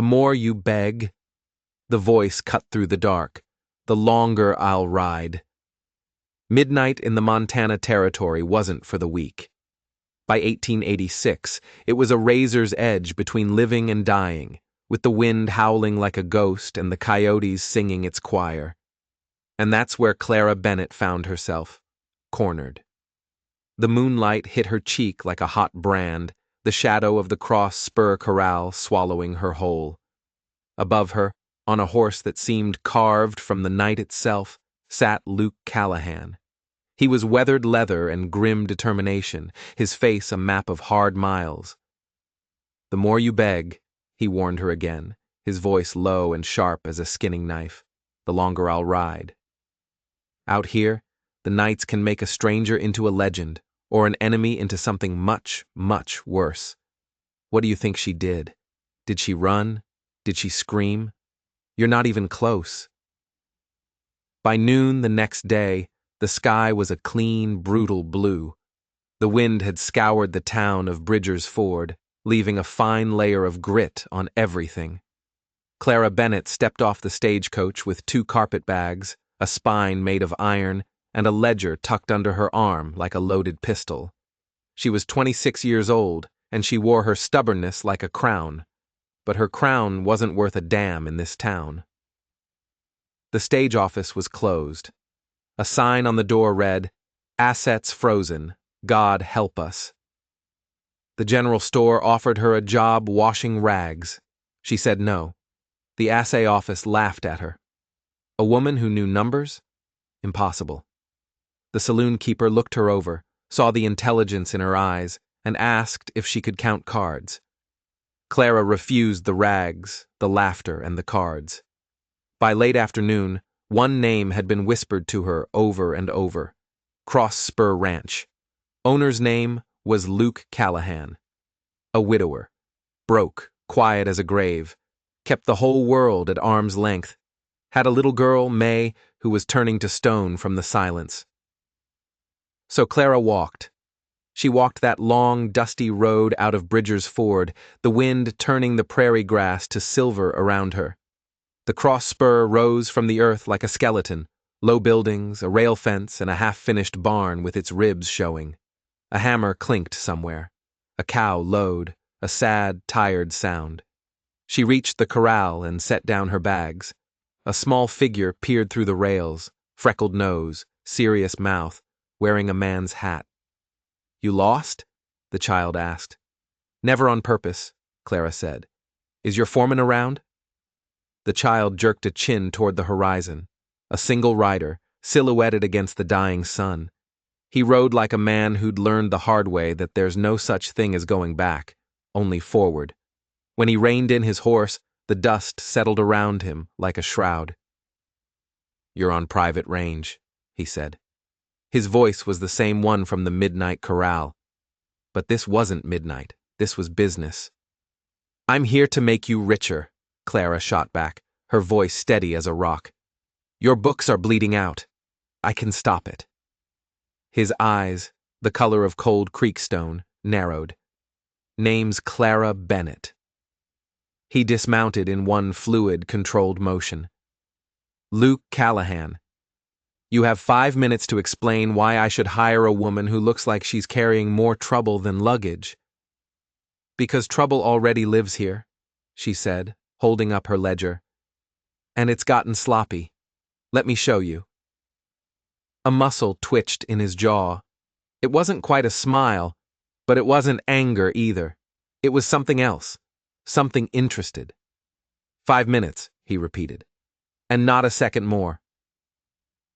The more you beg, the voice cut through the dark, the longer I'll ride. Midnight in the Montana Territory wasn't for the weak. By 1886, it was a razor's edge between living and dying, with the wind howling like a ghost and the coyotes singing its choir. And that's where Clara Bennett found herself, cornered. The moonlight hit her cheek like a hot brand, the shadow of the Cross Spur Corral swallowing her whole. Above her, on a horse that seemed carved from the night itself, sat Luke Callahan. He was weathered leather and grim determination, his face a map of hard miles. The more you beg, he warned her again, his voice low and sharp as a skinning knife, the longer I'll ride. Out here, the nights can make a stranger into a legend, or an enemy into something much, much worse. What do you think she did? Did she run? Did she scream? You're not even close. By noon the next day, the sky was a clean, brutal blue. The wind had scoured the town of Bridger's Ford, leaving a fine layer of grit on everything. Clara Bennett stepped off the stagecoach with 2 carpet bags, a spine made of iron, and a ledger tucked under her arm like a loaded pistol. She was 26 years old, and she wore her stubbornness like a crown. But her crown wasn't worth a damn in this town. The stage office was closed. A sign on the door read, "Assets frozen. God help us." The general store offered her a job washing rags. She said no. The assay office laughed at her. A woman who knew numbers? Impossible. The saloon keeper looked her over, saw the intelligence in her eyes, and asked if she could count cards. Clara refused the rags, the laughter, and the cards. By late afternoon, one name had been whispered to her over and over: Cross Spur Ranch. Owner's name was Luke Callahan. A widower. Broke, quiet as a grave. Kept the whole world at arm's length. Had a little girl, May, who was turning to stone from the silence. So Clara walked. She walked that long, dusty road out of Bridger's Ford, the wind turning the prairie grass to silver around her. The cross spur rose from the earth like a skeleton, low buildings, a rail fence, and a half-finished barn with its ribs showing. A hammer clinked somewhere. A cow lowed, a sad, tired sound. She reached the corral and set down her bags. A small figure peered through the rails, freckled nose, serious mouth, wearing a man's hat. "You lost?" the child asked. "Never on purpose," Clara said. "Is your foreman around?" The child jerked a chin toward the horizon. A single rider, silhouetted against the dying sun. He rode like a man who'd learned the hard way that there's no such thing as going back, only forward. When he reined in his horse, the dust settled around him like a shroud. "You're on private range," he said. His voice was the same one from the midnight corral. But this wasn't midnight. This was business. "I'm here to make you richer," Clara shot back, her voice steady as a rock. "Your books are bleeding out. I can stop it." His eyes, the color of cold creekstone, narrowed. "Name's Clara Bennett." He dismounted in one fluid, controlled motion. "Luke Callahan. You have 5 minutes to explain why I should hire a woman who looks like she's carrying more trouble than luggage." "Because trouble already lives here," she said, holding up her ledger. "And it's gotten sloppy. Let me show you." A muscle twitched in his jaw. It wasn't quite a smile, but it wasn't anger either. It was something else, something interested. 5 minutes, he repeated. And not a second more.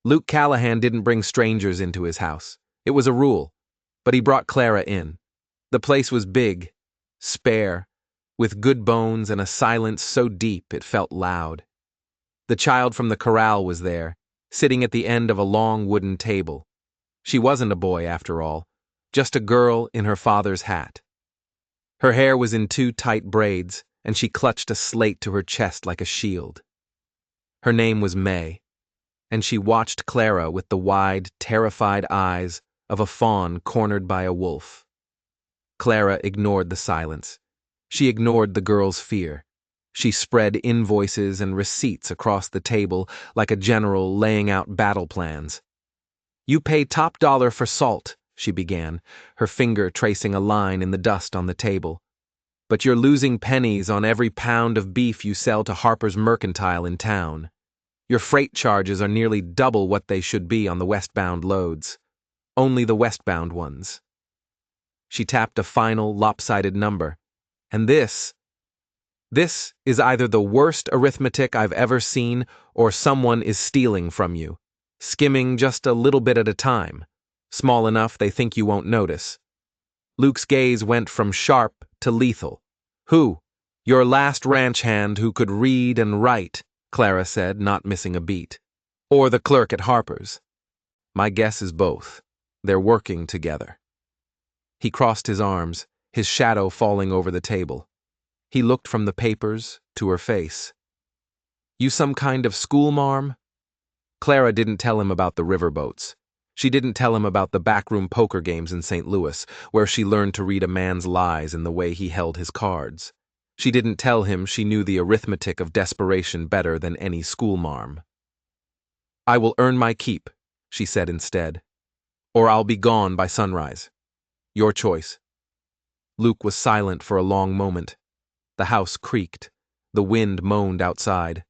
Luke Callahan didn't bring strangers into his house. It was a rule, but he brought Clara in. The place was big, spare, with good bones and a silence so deep it felt loud. The child from the corral was there, sitting at the end of a long wooden table. She wasn't a boy, after all, just a girl in her father's hat. Her hair was in 2 tight braids, and she clutched a slate to her chest like a shield. Her name was May, and she watched Clara with the wide, terrified eyes of a fawn cornered by a wolf. Clara ignored the silence. She ignored the girl's fear. She spread invoices and receipts across the table like a general laying out battle plans. "You pay top dollar for salt," she began, her finger tracing a line in the dust on the table. "But you're losing pennies on every pound of beef you sell to Harper's Mercantile in town. Your freight charges are nearly double what they should be on the westbound loads. Only the westbound ones." She tapped a final, lopsided number. "And this is either the worst arithmetic I've ever seen, or someone is stealing from you, skimming just a little bit at a time, small enough they think you won't notice." Luke's gaze went from sharp to lethal. "Who? Your last ranch hand who could read and write," Clara said, not missing a beat. "Or the clerk at Harper's?" "My guess is both. They're working together." He crossed his arms, his shadow falling over the table. He looked from the papers to her face. "You some kind of schoolmarm?" Clara didn't tell him about the riverboats. She didn't tell him about the backroom poker games in St. Louis, where she learned to read a man's lies in the way he held his cards. She didn't tell him she knew the arithmetic of desperation better than any schoolmarm. "I will earn my keep," she said instead. "Or I'll be gone by sunrise. Your choice." Luke was silent for a long moment. The house creaked. The wind moaned outside.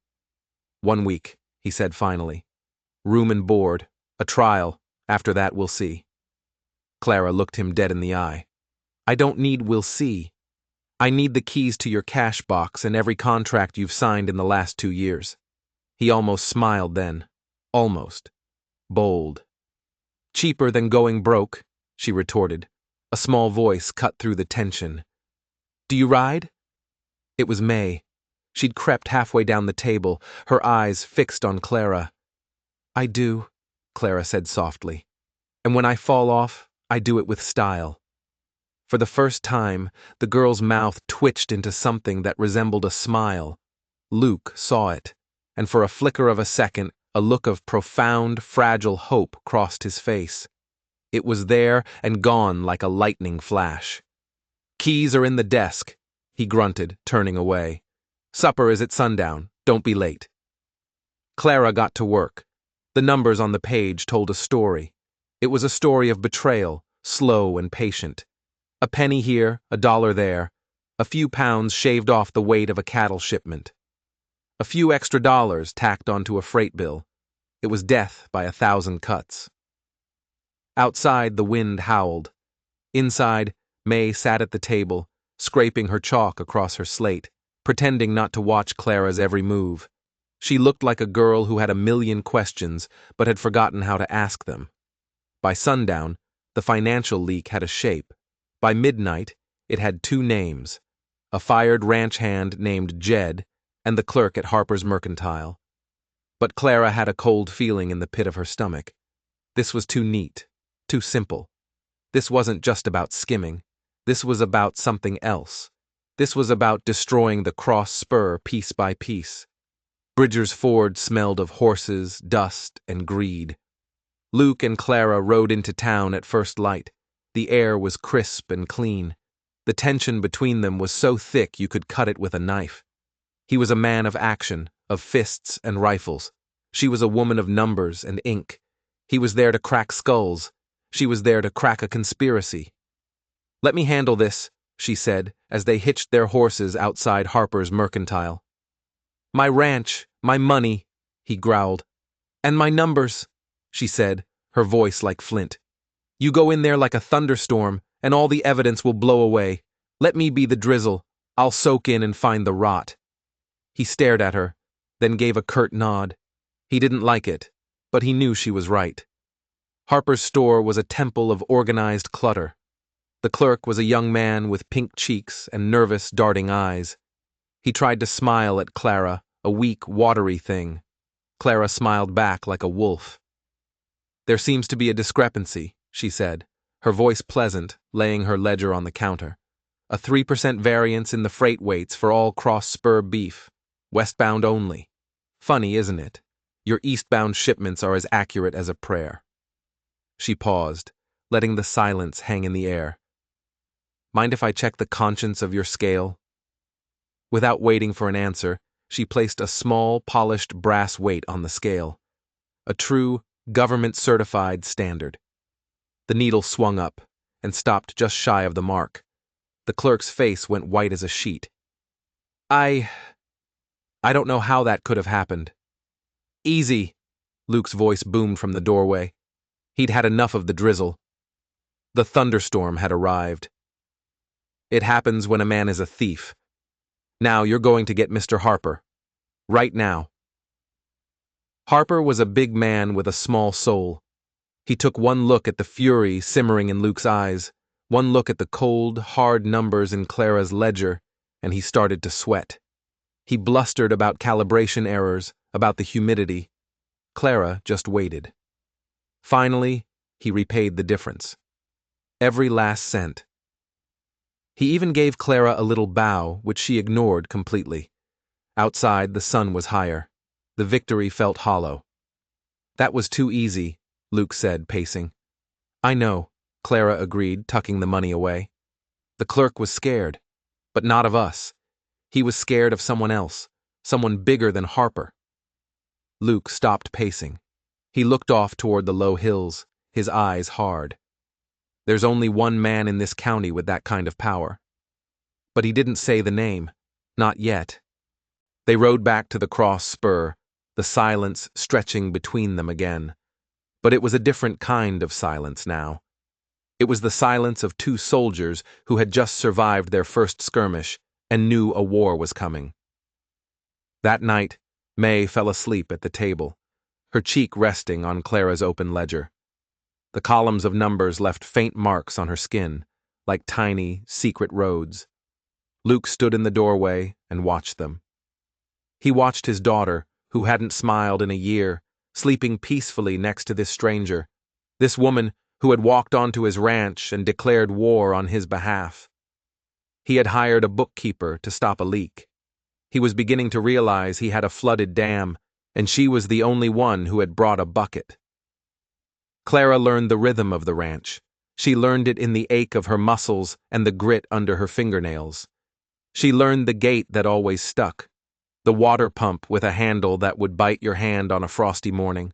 "1 week," he said finally. "Room and board. A trial. After that we'll see." Clara looked him dead in the eye. "I don't need 'we'll see.' I need the keys to your cash box and every contract you've signed in the last 2 years." He almost smiled then. Almost. Bold. "Cheaper than going broke," she retorted. A small voice cut through the tension. "Do you ride?" It was May. She'd crept halfway down the table, her eyes fixed on Clara. "I do," Clara said softly. "And when I fall off, I do it with style." For the first time, the girl's mouth twitched into something that resembled a smile. Luke saw it, and for a flicker of a second, a look of profound, fragile hope crossed his face. It was there and gone like a lightning flash. "Keys are in the desk," he grunted, turning away. "Supper is at sundown. Don't be late." Clara got to work. The numbers on the page told a story. It was a story of betrayal, slow and patient. A penny here, a dollar there. A few pounds shaved off the weight of a cattle shipment. A few extra dollars tacked onto a freight bill. It was death by 1,000 cuts. Outside, the wind howled. Inside, May sat at the table, scraping her chalk across her slate, pretending not to watch Clara's every move. She looked like a girl who had a million questions but had forgotten how to ask them. By sundown, the financial leak had a shape. By midnight, it had 2 names: a fired ranch hand named Jed and the clerk at Harper's Mercantile. But Clara had a cold feeling in the pit of her stomach. This was too neat, too simple. This wasn't just about skimming. This was about something else. This was about destroying the cross spur piece by piece. Bridger's Ford smelled of horses, dust, and greed. Luke and Clara rode into town at first light. The air was crisp and clean. The tension between them was so thick you could cut it with a knife. He was a man of action, of fists and rifles. She was a woman of numbers and ink. He was there to crack skulls. She was there to crack a conspiracy. "Let me handle this," she said, as they hitched their horses outside Harper's Mercantile. "My ranch, my money," he growled. "And my numbers," she said, her voice like flint. "You go in there like a thunderstorm, and all the evidence will blow away. Let me be the drizzle. I'll soak in and find the rot." He stared at her, then gave a curt nod. He didn't like it, but he knew she was right. Harper's store was a temple of organized clutter. The clerk was a young man with pink cheeks and nervous, darting eyes. He tried to smile at Clara, a weak, watery thing. Clara smiled back like a wolf. "There seems to be a discrepancy," she said, her voice pleasant, laying her ledger on the counter. "A 3% variance in the freight weights for all cross-spur beef. Westbound only. Funny, isn't it? Your eastbound shipments are as accurate as a prayer." She paused, letting the silence hang in the air. "Mind if I check the conscience of your scale?" Without waiting for an answer, she placed a small, polished brass weight on the scale. A true, government-certified standard. The needle swung up and stopped just shy of the mark. The clerk's face went white as a sheet. I don't know how that could have happened. Easy, Luke's voice boomed from the doorway. He'd had enough of the drizzle. The thunderstorm had arrived. It happens when a man is a thief. Now you're going to get Mr. Harper. Right now. Harper was a big man with a small soul. He took one look at the fury simmering in Luke's eyes, one look at the cold, hard numbers in Clara's ledger, and he started to sweat. He blustered about calibration errors, about the humidity. Clara just waited. Finally, he repaid the difference. Every last cent. He even gave Clara a little bow, which she ignored completely. Outside, the sun was higher. The victory felt hollow. That was too easy, Luke said, pacing. I know, Clara agreed, tucking the money away. The clerk was scared, but not of us. He was scared of someone else, someone bigger than Harper. Luke stopped pacing. He looked off toward the low hills, his eyes hard. There's only one man in this county with that kind of power. But he didn't say the name. Not yet. They rode back to the cross spur, the silence stretching between them again. But it was a different kind of silence now. It was the silence of two soldiers who had just survived their first skirmish and knew a war was coming. That night, May fell asleep at the table, her cheek resting on Clara's open ledger. The columns of numbers left faint marks on her skin, like tiny, secret roads. Luke stood in the doorway and watched them. He watched his daughter, who hadn't smiled in a year, sleeping peacefully next to this stranger, this woman who had walked onto his ranch and declared war on his behalf. He had hired a bookkeeper to stop a leak. He was beginning to realize he had a flooded dam, and she was the only one who had brought a bucket. Clara learned the rhythm of the ranch. She learned it in the ache of her muscles and the grit under her fingernails. She learned the gate that always stuck, the water pump with a handle that would bite your hand on a frosty morning,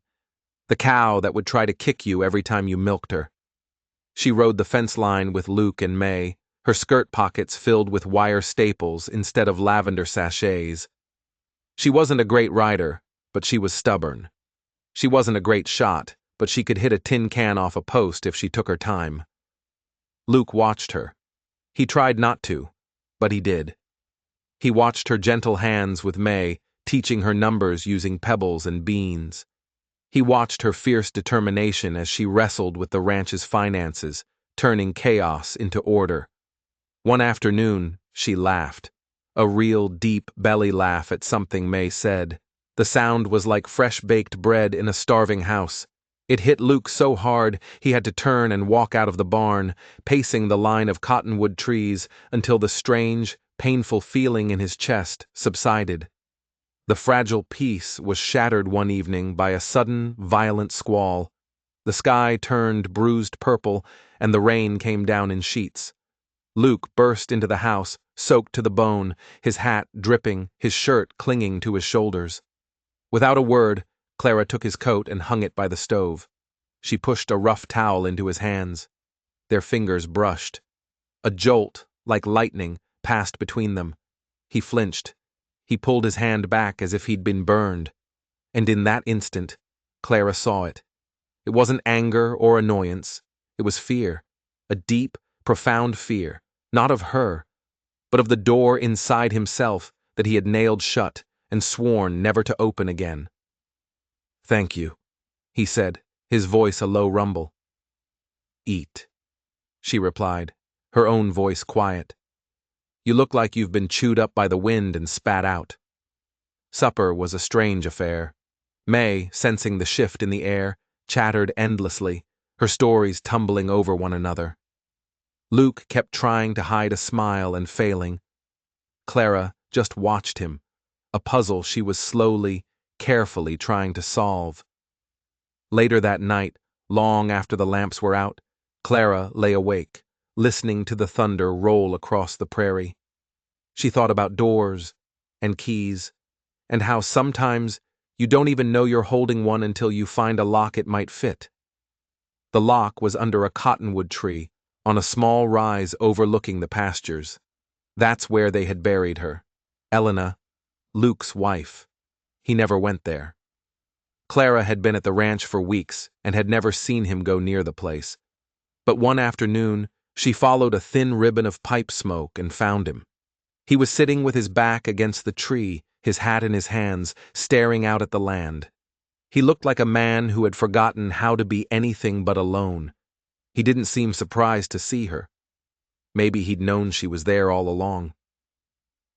the cow that would try to kick you every time you milked her. She rode the fence line with Luke and May, her skirt pockets filled with wire staples instead of lavender sachets. She wasn't a great rider, but she was stubborn. She wasn't a great shot, but she could hit a tin can off a post if she took her time. Luke watched her. He tried not to, but he did. He watched her gentle hands with May, teaching her numbers using pebbles and beans. He watched her fierce determination as she wrestled with the ranch's finances, turning chaos into order. One afternoon, she laughed. A real deep belly laugh at something May said. The sound was like fresh-baked bread in a starving house. It hit Luke so hard he had to turn and walk out of the barn, pacing the line of cottonwood trees until the strange, painful feeling in his chest subsided. The fragile peace was shattered one evening by a sudden, violent squall. The sky turned bruised purple, and the rain came down in sheets. Luke burst into the house, soaked to the bone, his hat dripping, his shirt clinging to his shoulders. Without a word, Clara took his coat and hung it by the stove. She pushed a rough towel into his hands. Their fingers brushed. A jolt, like lightning, passed between them. He flinched. He pulled his hand back as if he'd been burned. And in that instant, Clara saw it. It wasn't anger or annoyance. It was fear. A deep, profound fear, not of her, but of the door inside himself that he had nailed shut and sworn never to open again. "Thank you," he said, his voice a low rumble. "Eat," she replied, her own voice quiet. "You look like you've been chewed up by the wind and spat out." Supper was a strange affair. May, sensing the shift in the air, chattered endlessly, her stories tumbling over one another. Luke kept trying to hide a smile and failing. Clara just watched him, a puzzle she was slowly, carefully trying to solve. Later that night, long after the lamps were out, Clara lay awake, listening to the thunder roll across the prairie. She thought about doors and keys and how sometimes you don't even know you're holding one until you find a lock it might fit. The lock was under a cottonwood tree on a small rise overlooking the pastures. That's where they had buried her. Elena, Luke's wife. He never went there. Clara had been at the ranch for weeks and had never seen him go near the place. But one afternoon, she followed a thin ribbon of pipe smoke and found him. He was sitting with his back against the tree, his hat in his hands, staring out at the land. He looked like a man who had forgotten how to be anything but alone. He didn't seem surprised to see her. Maybe he'd known she was there all along.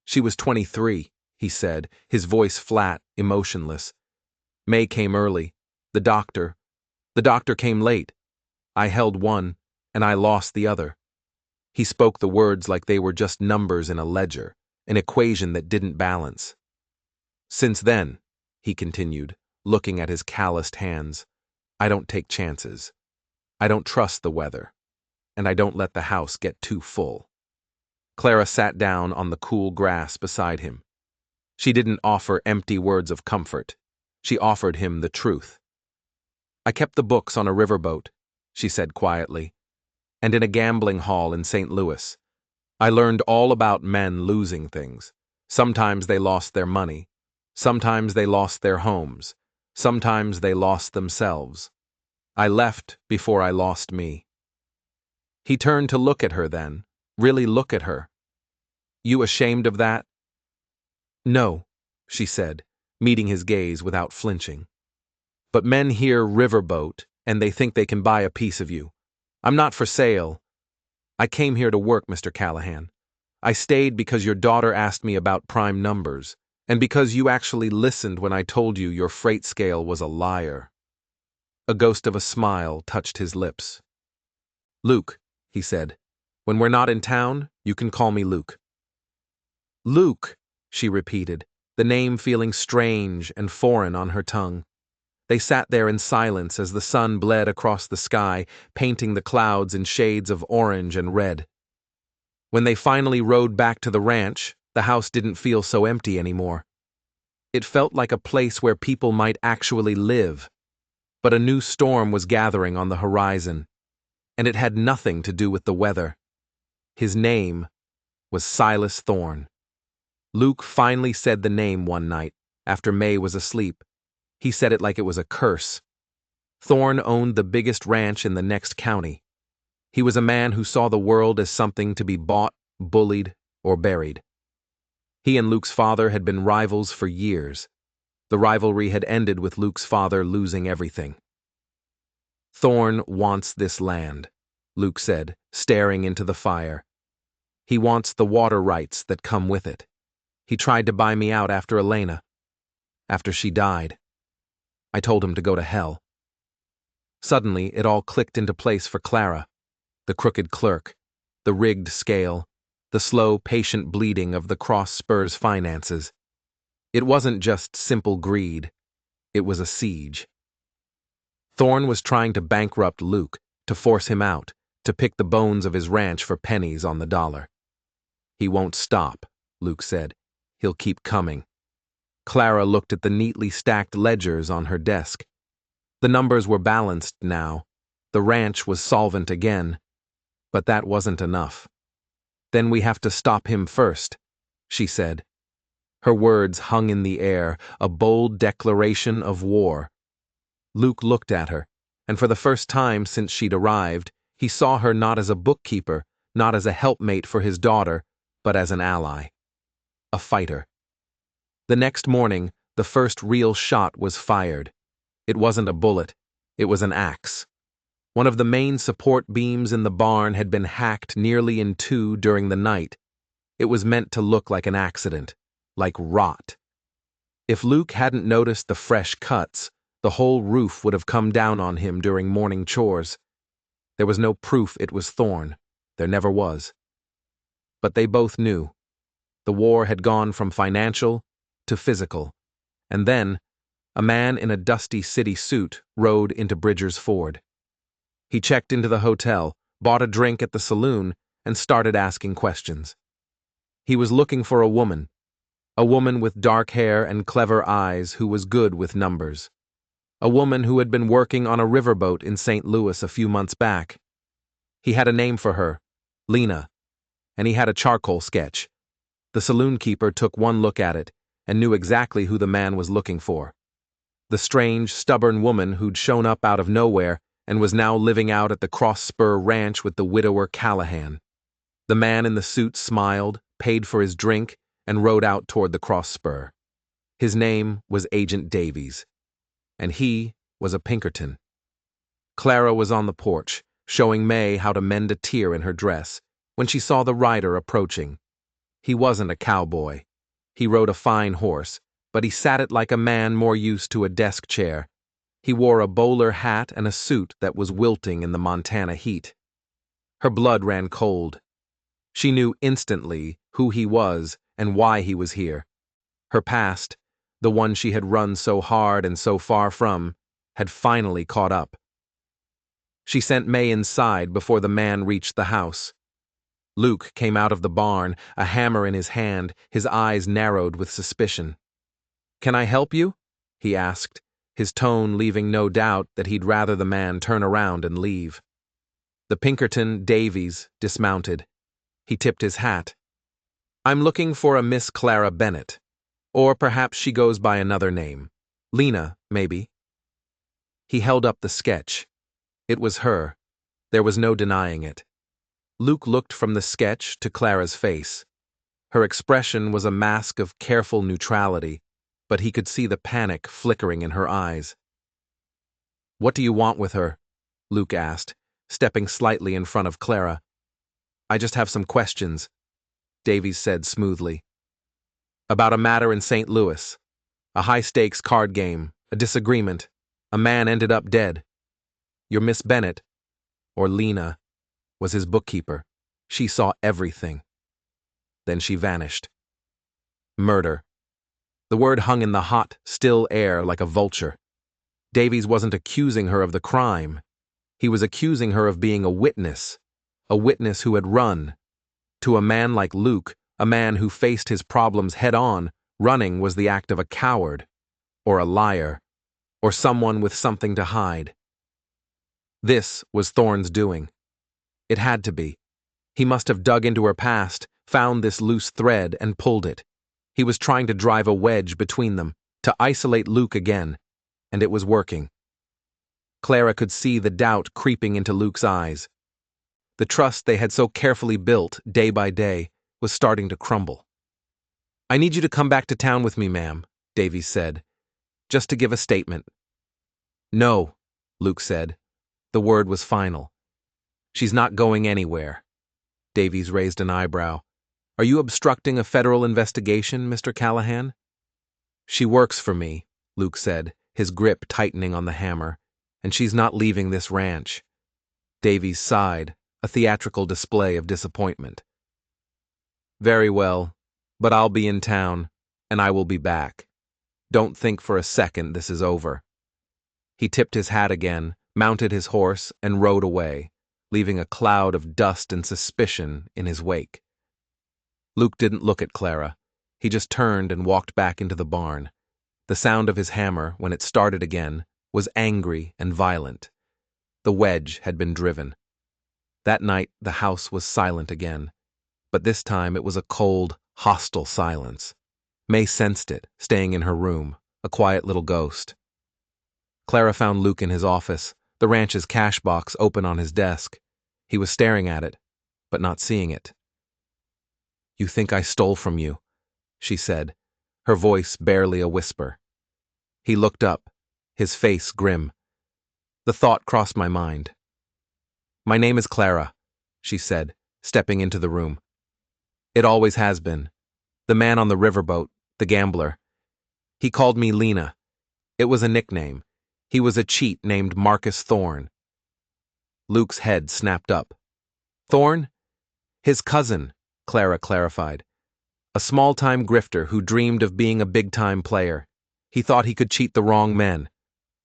She was 23, he said, his voice flat, emotionless. May came early. The doctor came late. I held one, and I lost the other. He spoke the words like they were just numbers in a ledger, an equation that didn't balance. Since then, he continued, looking at his calloused hands, I don't take chances. I don't trust the weather, and I don't let the house get too full. Clara sat down on the cool grass beside him. She didn't offer empty words of comfort. She offered him the truth. I kept the books on a riverboat, she said quietly, and in a gambling hall in St. Louis. I learned all about men losing things. Sometimes they lost their money. Sometimes they lost their homes. Sometimes they lost themselves. I left before I lost me. He turned to look at her then, really look at her. You ashamed of that? No, she said, meeting his gaze without flinching. But men hear riverboat, and they think they can buy a piece of you. I'm not for sale. I came here to work, Mr. Callahan. I stayed because your daughter asked me about prime numbers, and because you actually listened when I told you your freight scale was a liar. A ghost of a smile touched his lips. Luke, he said, when we're not in town, you can call me Luke. Luke, she repeated, the name feeling strange and foreign on her tongue. They sat there in silence as the sun bled across the sky, painting the clouds in shades of orange and red. When they finally rode back to the ranch, the house didn't feel so empty anymore. It felt like a place where people might actually live. But a new storm was gathering on the horizon, and it had nothing to do with the weather. His name was Silas Thorne. Luke finally said the name one night, after May was asleep. He said it like it was a curse. Thorne owned the biggest ranch in the next county. He was a man who saw the world as something to be bought, bullied, or buried. He and Luke's father had been rivals for years. The rivalry had ended with Luke's father losing everything. Thorne wants this land, Luke said, staring into the fire. He wants the water rights that come with it. He tried to buy me out after Elena. After she died. I told him to go to hell. Suddenly, it all clicked into place for Clara. The crooked clerk, the rigged scale, the slow, patient bleeding of the Cross Spurs finances. It wasn't just simple greed. It was a siege. Thorne was trying to bankrupt Luke, to force him out, to pick the bones of his ranch for pennies on the dollar. He won't stop, Luke said. He'll keep coming. Clara looked at the neatly stacked ledgers on her desk. The numbers were balanced now. The ranch was solvent again. But that wasn't enough. Then we have to stop him first, she said. Her words hung in the air, a bold declaration of war. Luke looked at her, and for the first time since she'd arrived, he saw her not as a bookkeeper, not as a helpmate for his daughter, but as an ally. A fighter. The next morning, the first real shot was fired. It wasn't a bullet. It was an axe. One of the main support beams in the barn had been hacked nearly in two during the night. It was meant to look like an accident, like rot. If Luke hadn't noticed the fresh cuts, the whole roof would have come down on him during morning chores. There was no proof it was Thorne. There never was. But they both knew. The war had gone from financial to physical. And then, a man in a dusty city suit rode into Bridger's Ford. He checked into the hotel, bought a drink at the saloon, and started asking questions. He was looking for a woman with dark hair and clever eyes who was good with numbers. A woman who had been working on a riverboat in St. Louis a few months back. He had a name for her, Lena, and he had a charcoal sketch. The saloon keeper took one look at it and knew exactly who the man was looking for. The strange, stubborn woman who'd shown up out of nowhere and was now living out at the Cross Spur Ranch with the widower Callahan. The man in the suit smiled, paid for his drink, and rode out toward the Cross Spur. His name was Agent Davies, and he was a Pinkerton. Clara was on the porch, showing May how to mend a tear in her dress, when she saw the rider approaching. He wasn't a cowboy. He rode a fine horse, but he sat it like a man more used to a desk chair. He wore a bowler hat and a suit that was wilting in the Montana heat. Her blood ran cold. She knew instantly who he was and why he was here. Her past, the one she had run so hard and so far from, had finally caught up. She sent May inside before the man reached the house. Luke came out of the barn, a hammer in his hand, his eyes narrowed with suspicion. "Can I help you?" he asked, his tone leaving no doubt that he'd rather the man turn around and leave. The Pinkerton, Davies, dismounted. He tipped his hat. "I'm looking for a Miss Clara Bennett. Or perhaps she goes by another name. Lena, maybe." He held up the sketch. It was her. There was no denying it. Luke looked from the sketch to Clara's face. Her expression was a mask of careful neutrality, but he could see the panic flickering in her eyes. "What do you want with her?" Luke asked, stepping slightly in front of Clara. "I just have some questions," Davies said smoothly. "About a matter in St. Louis. A high-stakes card game, a disagreement. A man ended up dead. Your Miss Bennett, or Lena, was his bookkeeper. She saw everything." Then she vanished. Murder. The word hung in the hot, still air like a vulture. Davies wasn't accusing her of the crime. He was accusing her of being a witness who had run. To a man like Luke, a man who faced his problems head-on, running was the act of a coward, or a liar, or someone with something to hide. This was Thorne's doing. It had to be. He must have dug into her past, found this loose thread, and pulled it. He was trying to drive a wedge between them, to isolate Luke again, and it was working. Clara could see the doubt creeping into Luke's eyes. The trust they had so carefully built, day by day, was starting to crumble. "I need you to come back to town with me, ma'am," Davies said, "just to give a statement." "No," Luke said. The word was final. "She's not going anywhere." Davies raised an eyebrow. "Are you obstructing a federal investigation, Mr. Callahan?" "She works for me," Luke said, his grip tightening on the hammer, "and she's not leaving this ranch." Davies sighed, a theatrical display of disappointment. "Very well, but I'll be in town, and I will be back. Don't think for a second this is over." He tipped his hat again, mounted his horse, and rode away, leaving a cloud of dust and suspicion in his wake. Luke didn't look at Clara. He just turned and walked back into the barn. The sound of his hammer, when it started again, was angry and violent. The wedge had been driven. That night the house was silent again, but this time it was a cold, hostile silence. May sensed it, staying in her room, a quiet little ghost. Clara found Luke in his office, the ranch's cash box open on his desk. He was staring at it, but not seeing it. "You think I stole from you," she said, her voice barely a whisper. He looked up, his face grim. "The thought crossed my mind." "My name is Clara," she said, stepping into the room. "It always has been. The man on the riverboat, the gambler. He called me Lena. It was a nickname. He was a cheat named Marcus Thorne." Luke's head snapped up. "Thorne?" "His cousin," Clara clarified. "A small-time grifter who dreamed of being a big-time player. He thought he could cheat the wrong men.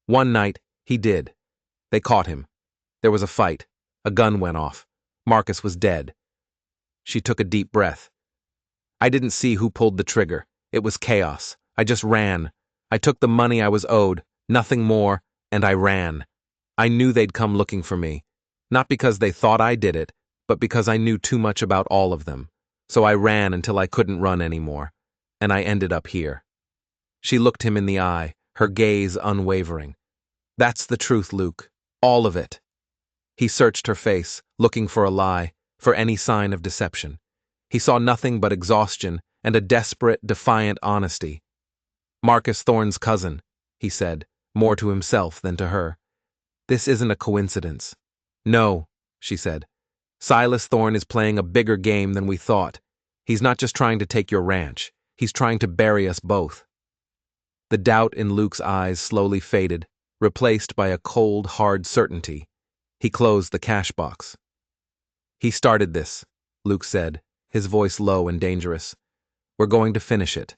One night, he did. They caught him. There was a fight. A gun went off. Marcus was dead." She took a deep breath. I didn't see who pulled the trigger. It was chaos. I just ran. I took the money I was owed, nothing more, and I ran. I knew they'd come looking for me. Not because they thought I did it, but because I knew too much about all of them. So I ran until I couldn't run anymore. And I ended up here. She looked him in the eye, her gaze unwavering. That's the truth, Luke. All of it. He searched her face, looking for a lie, for any sign of deception. He saw nothing but exhaustion and a desperate, defiant honesty. Marcus Thorne's cousin, he said, more to himself than to her. This isn't a coincidence. No, she said. Silas Thorne is playing a bigger game than we thought. He's not just trying to take your ranch. He's trying to bury us both. The doubt in Luke's eyes slowly faded, replaced by a cold, hard certainty. He closed the cash box. He started this, Luke said, his voice low and dangerous. We're going to finish it.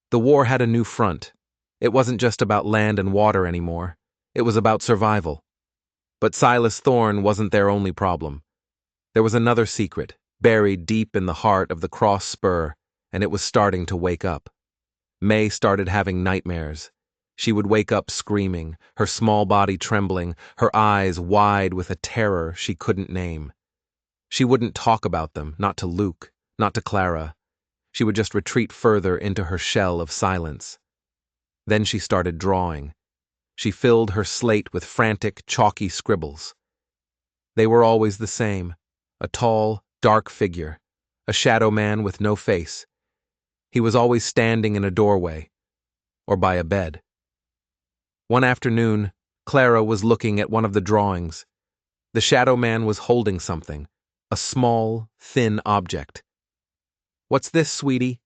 The war had a new front. It wasn't just about land and water anymore. It was about survival. But Silas Thorne wasn't their only problem. There was another secret, buried deep in the heart of the cross spur, and it was starting to wake up. May started having nightmares. She would wake up screaming, her small body trembling, her eyes wide with a terror she couldn't name. She wouldn't talk about them, not to Luke, not to Clara. She would just retreat further into her shell of silence. Then she started drawing. She filled her slate with frantic, chalky scribbles. They were always the same, a tall, dark figure, a shadow man with no face. He was always standing in a doorway, or by a bed. One afternoon, Clara was looking at one of the drawings. The shadow man was holding something, a small, thin object. What's this, sweetie?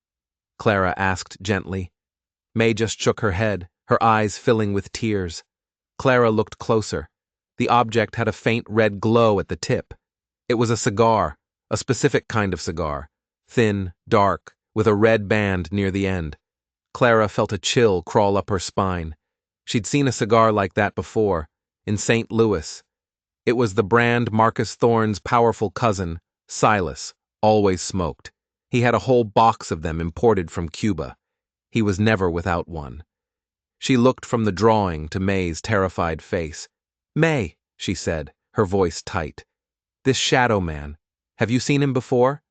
Clara asked gently. May just shook her head, her eyes filling with tears. Clara looked closer. The object had a faint red glow at the tip. It was a cigar, a specific kind of cigar, thin, dark, with a red band near the end. Clara felt a chill crawl up her spine. She'd seen a cigar like that before, in St. Louis. It was the brand Marcus Thorne's powerful cousin, Silas, always smoked. He had a whole box of them imported from Cuba. He was never without one. She looked from the drawing to May's terrified face. May, she said, her voice tight. This shadow man, have you seen him before?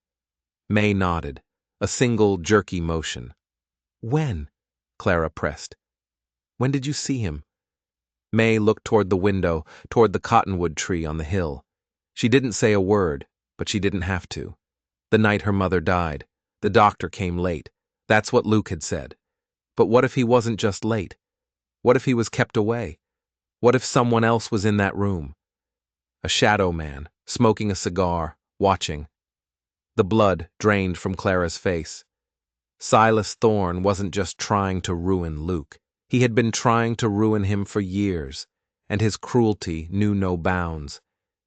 May nodded, a single jerky motion. When? Clara pressed. When did you see him? May looked toward the window, toward the cottonwood tree on the hill. She didn't say a word, but she didn't have to. The night her mother died. The doctor came late. That's what Luke had said. But what if he wasn't just late? What if he was kept away? What if someone else was in that room? A shadow man, smoking a cigar, watching. The blood drained from Clara's face. Silas Thorne wasn't just trying to ruin Luke. He had been trying to ruin him for years, and his cruelty knew no bounds.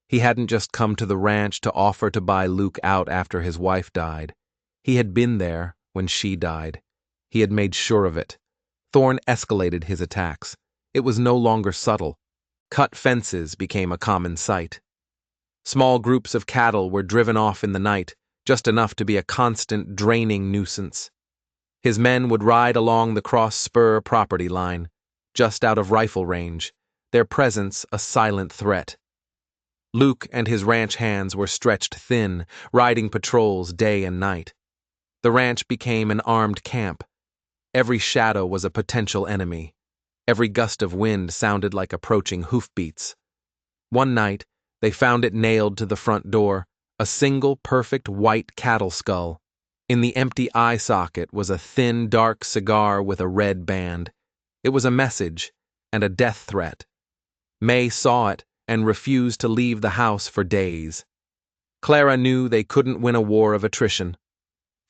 He hadn't just come to the ranch to offer to buy Luke out after his wife died. He had been there when she died. He had made sure of it. Thorne escalated his attacks. It was no longer subtle. Cut fences became a common sight. Small groups of cattle were driven off in the night, just enough to be a constant, draining nuisance. His men would ride along the cross spur property line, just out of rifle range, their presence a silent threat. Luke and his ranch hands were stretched thin, riding patrols day and night. The ranch became an armed camp. Every shadow was a potential enemy. Every gust of wind sounded like approaching hoofbeats. One night, they found it nailed to the front door, a single perfect white cattle skull. In the empty eye socket was a thin, dark cigar with a red band. It was a message and a death threat. May saw it and refused to leave the house for days. Clara knew they couldn't win a war of attrition.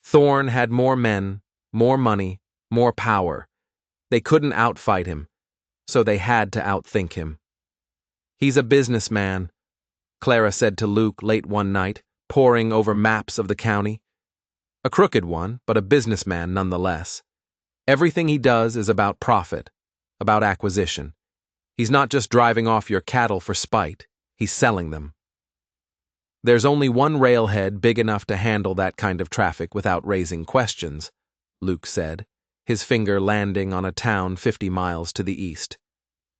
Thorne had more men, more money, more power. They couldn't outfight him, so they had to outthink him. He's a businessman, Clara said to Luke late one night, poring over maps of the county. A crooked one, but a businessman nonetheless. Everything he does is about profit, about acquisition. He's not just driving off your cattle for spite, he's selling them. There's only one railhead big enough to handle that kind of traffic without raising questions, Luke said, his finger landing on a town 50 miles to the east.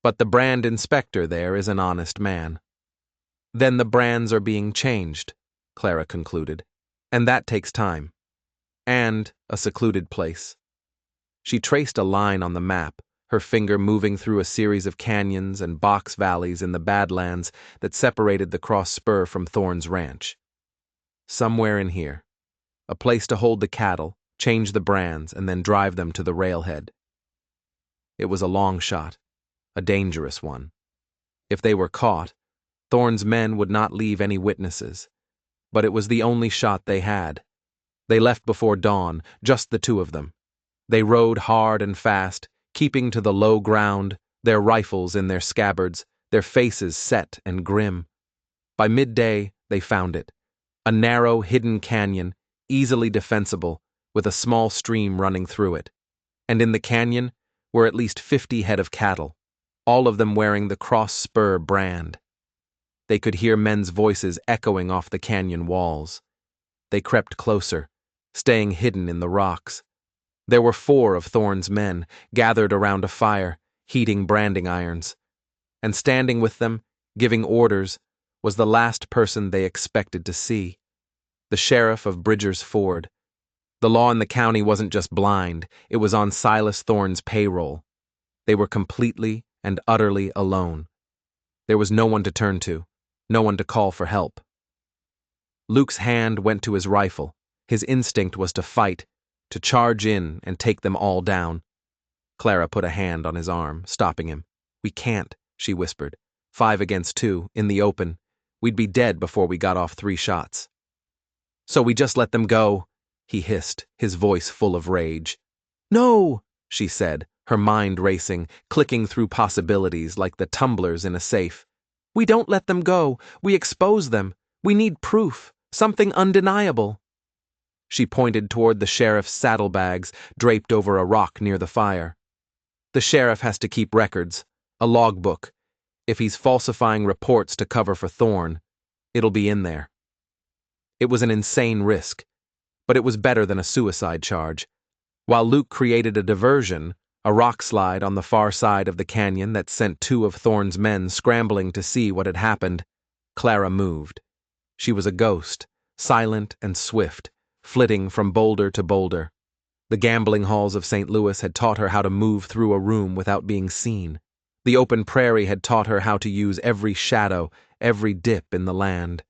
But the brand inspector there is an honest man. Then the brands are being changed, Clara concluded, and that takes time. And a secluded place. She traced a line on the map, her finger moving through a series of canyons and box valleys in the Badlands that separated the cross spur from Thorne's ranch. Somewhere in here. A place to hold the cattle, change the brands, and then drive them to the railhead. It was a long shot, a dangerous one. If they were caught, Thorne's men would not leave any witnesses. But it was the only shot they had. They left before dawn, just the two of them. They rode hard and fast, keeping to the low ground, their rifles in their scabbards, their faces set and grim. By midday, they found it. A narrow, hidden canyon, easily defensible, with a small stream running through it. And in the canyon were at least 50 head of cattle, all of them wearing the cross spur brand. They could hear men's voices echoing off the canyon walls. They crept closer, staying hidden in the rocks. There were 4 of Thorne's men, gathered around a fire, heating branding irons. And standing with them, giving orders, was the last person they expected to see. The sheriff of Bridger's Ford. The law in the county wasn't just blind, it was on Silas Thorne's payroll. They were completely and utterly alone. There was no one to turn to, no one to call for help. Luke's hand went to his rifle. His instinct was to fight, to charge in and take them all down. Clara put a hand on his arm, stopping him. "We can't," she whispered. 5 against 2, in the open. We'd be dead before we got off 3 shots. "So we just let them go," he hissed, his voice full of rage. "No," she said, her mind racing, clicking through possibilities like the tumblers in a safe. "We don't let them go. We expose them. We need proof, something undeniable." She pointed toward the sheriff's saddlebags draped over a rock near the fire. "The sheriff has to keep records, a logbook. If he's falsifying reports to cover for Thorne, it'll be in there." It was an insane risk, but it was better than a suicide charge. While Luke created a diversion, a rock slide on the far side of the canyon that sent 2 of Thorne's men scrambling to see what had happened, Clara moved. She was a ghost, silent and swift, flitting from boulder to boulder. The gambling halls of St. Louis had taught her how to move through a room without being seen. The open prairie had taught her how to use every shadow, every dip in the land.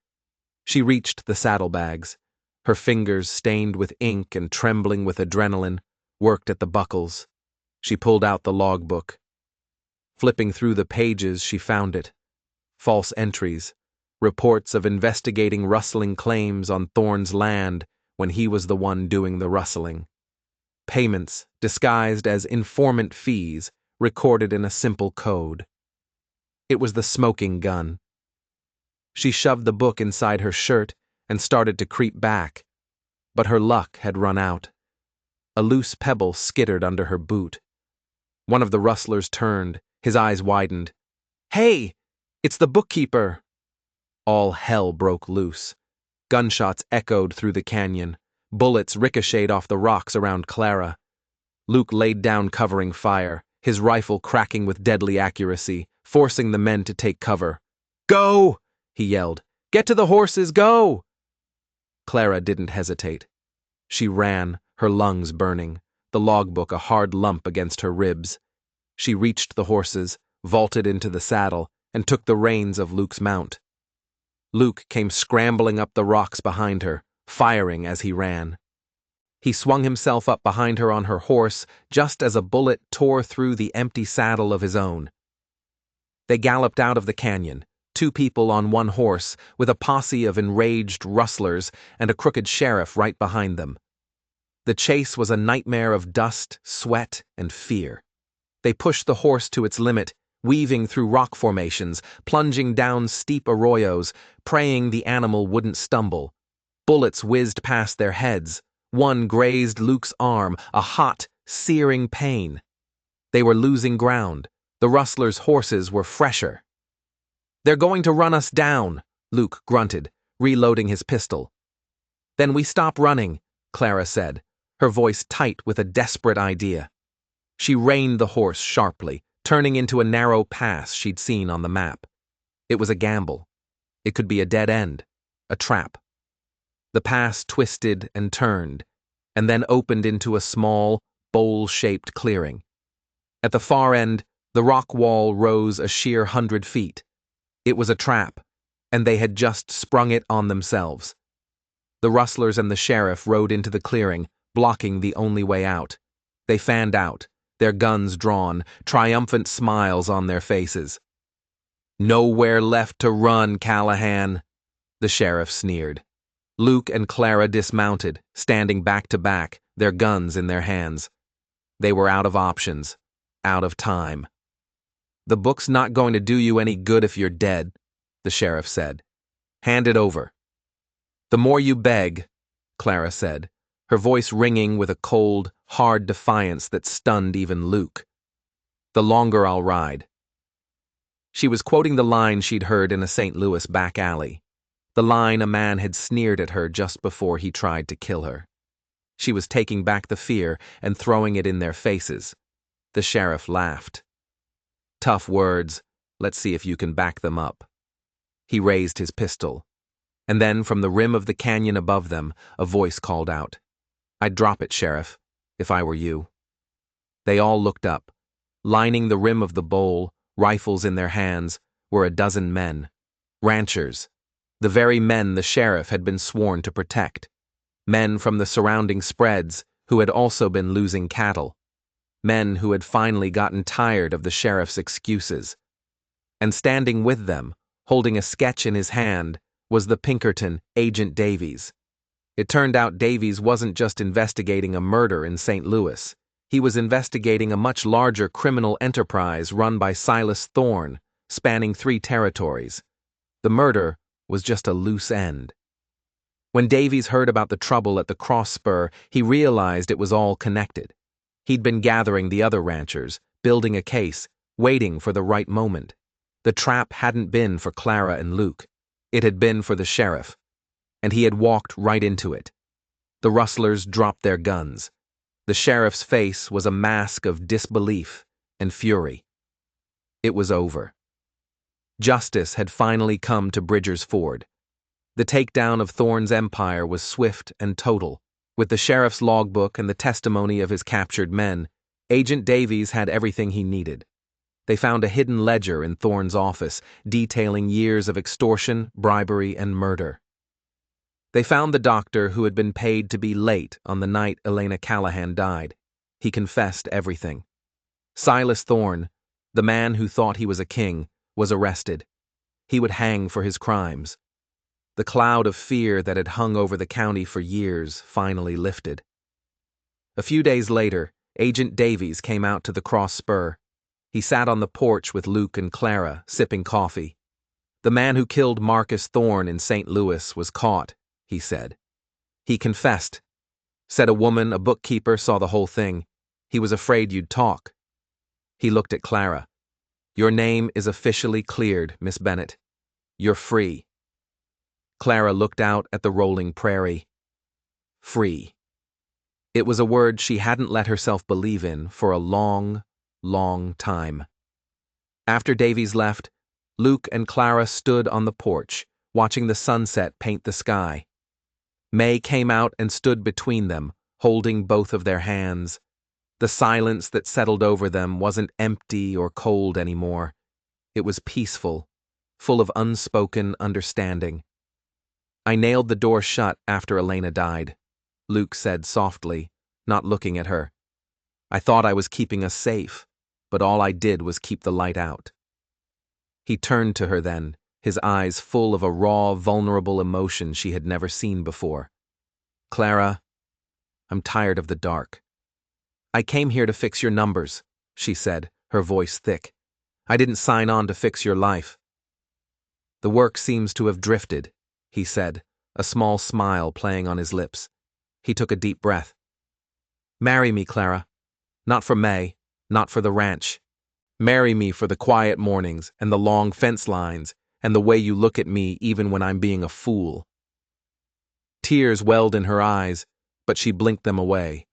She reached the saddlebags. Her fingers, stained with ink and trembling with adrenaline, worked at the buckles. She pulled out the logbook. Flipping through the pages, she found it. False entries, reports of investigating rustling claims on Thorne's land when he was the one doing the rustling. Payments, disguised as informant fees, recorded in a simple code. It was the smoking gun. She shoved the book inside her shirt and started to creep back, but her luck had run out. A loose pebble skittered under her boot. One of the rustlers turned, his eyes widened. "Hey, it's the bookkeeper!" All hell broke loose. Gunshots echoed through the canyon. Bullets ricocheted off the rocks around Clara. Luke laid down covering fire, his rifle cracking with deadly accuracy, forcing the men to take cover. "Go!" he yelled. "Get to the horses, go!" Clara didn't hesitate. She ran, her lungs burning, the logbook a hard lump against her ribs. She reached the horses, vaulted into the saddle, and took the reins of Luke's mount. Luke came scrambling up the rocks behind her, firing as he ran. He swung himself up behind her on her horse just as a bullet tore through the empty saddle of his own. They galloped out of the canyon, 2 people on 1 horse, with a posse of enraged rustlers and a crooked sheriff right behind them. The chase was a nightmare of dust, sweat, and fear. They pushed the horse to its limit, weaving through rock formations, plunging down steep arroyos, praying the animal wouldn't stumble. Bullets whizzed past their heads. One grazed Luke's arm, a hot, searing pain. They were losing ground. The rustlers' horses were fresher. "They're going to run us down," Luke grunted, reloading his pistol. "Then we stop running," Clara said, her voice tight with a desperate idea. She reined the horse sharply, turning into a narrow pass she'd seen on the map. It was a gamble. It could be a dead end, a trap. The pass twisted and turned, and then opened into a small, bowl-shaped clearing. At the far end, the rock wall rose a sheer 100 feet. It was a trap, and they had just sprung it on themselves. The rustlers and the sheriff rode into the clearing, blocking the only way out. They fanned out, their guns drawn, triumphant smiles on their faces. "Nowhere left to run, Callahan," the sheriff sneered. Luke and Clara dismounted, standing back to back, their guns in their hands. They were out of options, out of time. "The book's not going to do you any good if you're dead," the sheriff said. "Hand it over." "The more you beg," Clara said, her voice ringing with a cold, hard defiance that stunned even Luke. "The longer I'll ride." She was quoting the line she'd heard in a St. Louis back alley, the line a man had sneered at her just before he tried to kill her. She was taking back the fear and throwing it in their faces. The sheriff laughed. "Tough words. Let's see if you can back them up." He raised his pistol. And then, from the rim of the canyon above them, a voice called out, "I'd drop it, Sheriff, if I were you." They all looked up. Lining the rim of the bowl, rifles in their hands, were a dozen men. Ranchers. The very men the sheriff had been sworn to protect. Men from the surrounding spreads who had also been losing cattle. Men who had finally gotten tired of the sheriff's excuses. And standing with them, holding a sketch in his hand, was the Pinkerton, Agent Davies. It turned out Davies wasn't just investigating a murder in St. Louis. He was investigating a much larger criminal enterprise run by Silas Thorne, spanning 3 territories. The murder was just a loose end. When Davies heard about the trouble at the cross spur, he realized it was all connected. He'd been gathering the other ranchers, building a case, waiting for the right moment. The trap hadn't been for Clara and Luke. It had been for the sheriff, and he had walked right into it. The rustlers dropped their guns. The sheriff's face was a mask of disbelief and fury. It was over. Justice had finally come to Bridger's Ford. The takedown of Thorne's empire was swift and total. With the sheriff's logbook and the testimony of his captured men, Agent Davies had everything he needed. They found a hidden ledger in Thorne's office, detailing years of extortion, bribery, and murder. They found the doctor who had been paid to be late on the night Elena Callahan died. He confessed everything. Silas Thorne, the man who thought he was a king, was arrested. He would hang for his crimes. The cloud of fear that had hung over the county for years finally lifted. A few days later, Agent Davies came out to the cross spur. He sat on the porch with Luke and Clara, sipping coffee. "The man who killed Marcus Thorne in St. Louis was caught," he said. "He confessed. Said a woman, a bookkeeper, saw the whole thing. He was afraid you'd talk." He looked at Clara. "Your name is officially cleared, Miss Bennett. You're free." Clara looked out at the rolling prairie. Free. It was a word she hadn't let herself believe in for a long, long time. After Davies left, Luke and Clara stood on the porch, watching the sunset paint the sky. May came out and stood between them, holding both of their hands. The silence that settled over them wasn't empty or cold anymore. It was peaceful, full of unspoken understanding. "I nailed the door shut after Elena died," Luke said softly, not looking at her. "I thought I was keeping us safe, but all I did was keep the light out." He turned to her then, his eyes full of a raw, vulnerable emotion she had never seen before. "Clara, I'm tired of the dark. I came here to fix your numbers," she said, her voice thick. "I didn't sign on to fix your life." "The work seems to have drifted," he said, a small smile playing on his lips. He took a deep breath. "Marry me, Clara. Not for May, not for the ranch. Marry me for the quiet mornings and the long fence lines and the way you look at me even when I'm being a fool." Tears welled in her eyes, but she blinked them away.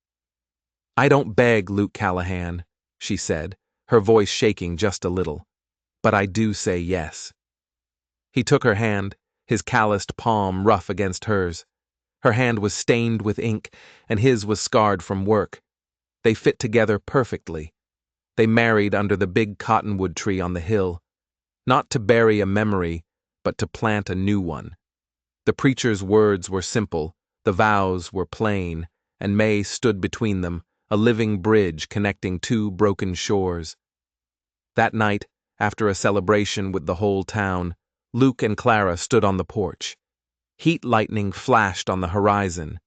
"I don't beg, Luke Callahan," she said, her voice shaking just a little. "But I do say yes." He took her hand, his calloused palm rough against hers. Her hand was stained with ink, and his was scarred from work. They fit together perfectly. They married under the big cottonwood tree on the hill, not to bury a memory, but to plant a new one. The preacher's words were simple, the vows were plain, and May stood between them, a living bridge connecting two broken shores. That night, after a celebration with the whole town, Luke and Clara stood on the porch. Heat lightning flashed on the horizon.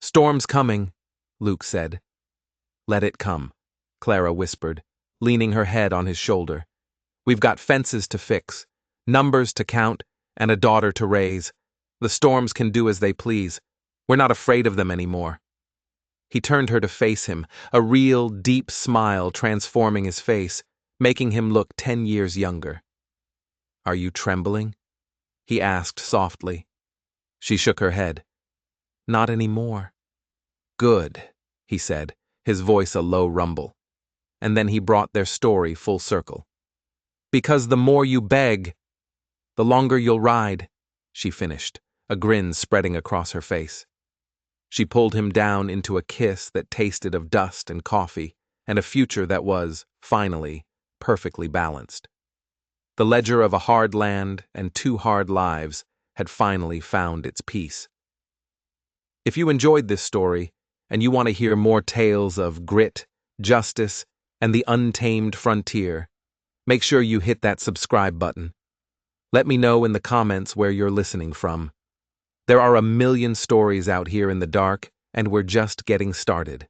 "Storm's coming," Luke said. "Let it come," Clara whispered, leaning her head on his shoulder. "We've got fences to fix, numbers to count, and a daughter to raise. The storms can do as they please. We're not afraid of them anymore." He turned her to face him, a real, deep smile transforming his face, making him look 10 years younger. "Are you trembling?" he asked softly. She shook her head. "Not anymore." "Good," he said, his voice a low rumble. And then he brought their story full circle. "Because the more you beg, the longer you'll ride," she finished, a grin spreading across her face. She pulled him down into a kiss that tasted of dust and coffee, and a future that was, finally, perfectly balanced. The ledger of a hard land and 2 hard lives had finally found its peace. If you enjoyed this story, and you want to hear more tales of grit, justice, and the untamed frontier, make sure you hit that subscribe button. Let me know in the comments where you're listening from. There are a million stories out here in the dark, and we're just getting started.